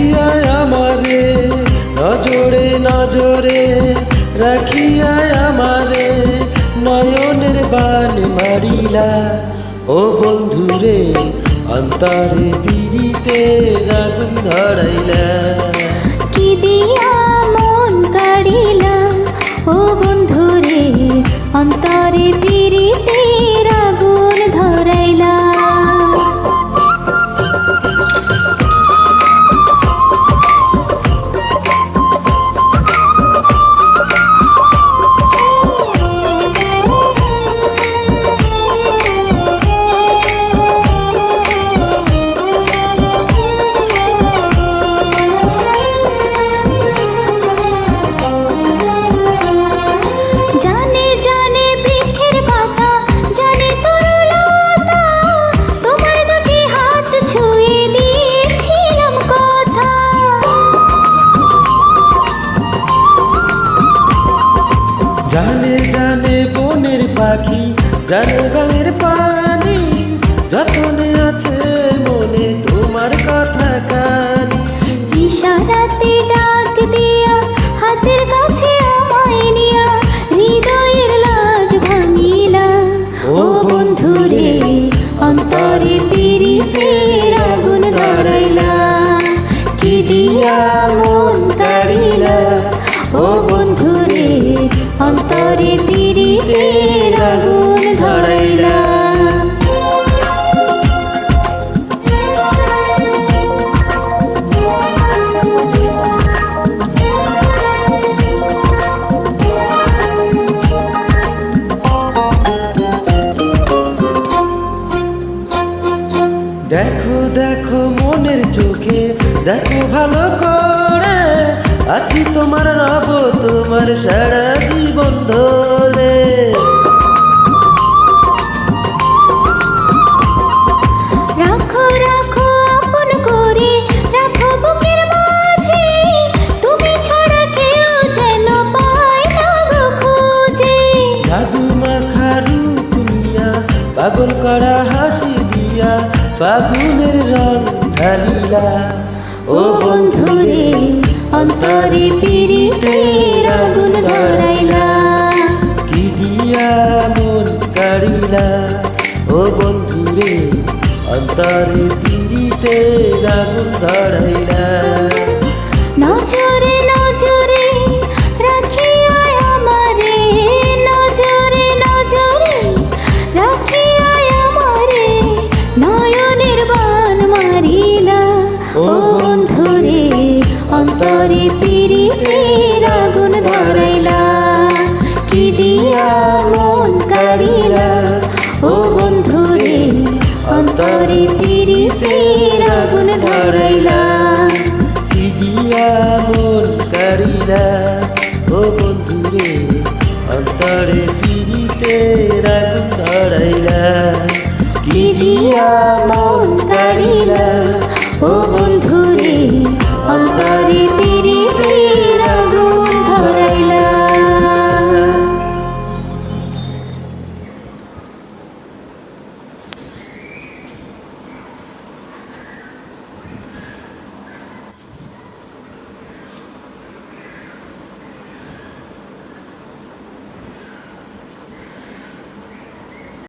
রাখিয়া আমারে নজরে নজরে, রাখিয়া আমারে নয়নের বান মারিলা। ও বন্ধুরে অন্তরে পিরিতে আগুন ধরাইলা। কি দিয়া মন কাড়িলা ও বন্ধুরে অন্তরে পিরিতে আগুন ধরাইলা। জানে জানে বনের পাখি, জানে গানের পানি, যতনে আছে মনে তোমার কথা কানি। ইশারাতে ডাক দিয়া হাতের কাছে আমায় নিয়া হৃদয়ের লাজ ভাঙিলা। ও বন্ধুরে অন্তরে পিরিতের আগুন ধরাইলা। কি দিয়া মন কাড়িলা ও বন্ধুরে অন্তরে পিরিতের আগুন ধরাইলা। দেখো দেখো মনের চোখে দেখো ভালো করে, আছি তোমার রব তোমার সারা জীবন ধরে। রাখো রাখো আপন করে, রাখো বুকের মাঝে, তুমি ছাড়া কেউ যেন পায় না গো খুঁজে। জাদু মাখা রূপ নিয়া পাগল করা হাসি দিয়া ফাগুনের রং ঢালিলা। ও বন্ধুরে অন্তরে পিরিতের আগুন ধরাইলা। কি দিয়া মন কাড়িলা। ও বন্ধুরে অন্তরে পিরিতের আগুন ধরাইলা।